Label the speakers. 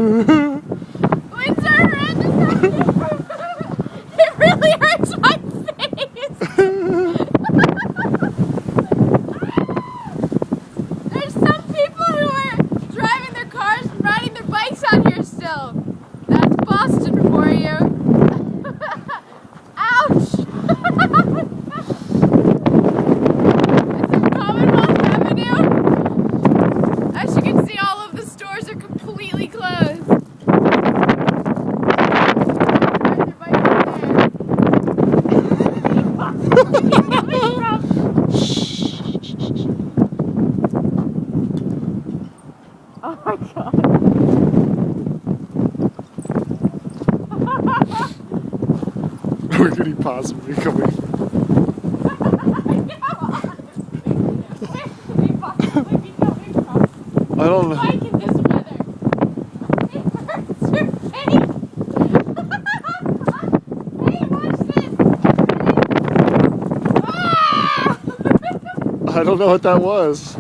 Speaker 1: Winds are horrendous. It really hurts my face. There's some people who are driving their cars and riding their bikes on here still. That's Boston for you. Ouch! This is Commonwealth Avenue. As you can see, all of the stores are completely closed. Oh my god.
Speaker 2: Where could he possibly be coming from? I don't know.
Speaker 1: Bike in this weather. It hurts your face. Hey, watch this. Ah!
Speaker 2: I don't know what that was.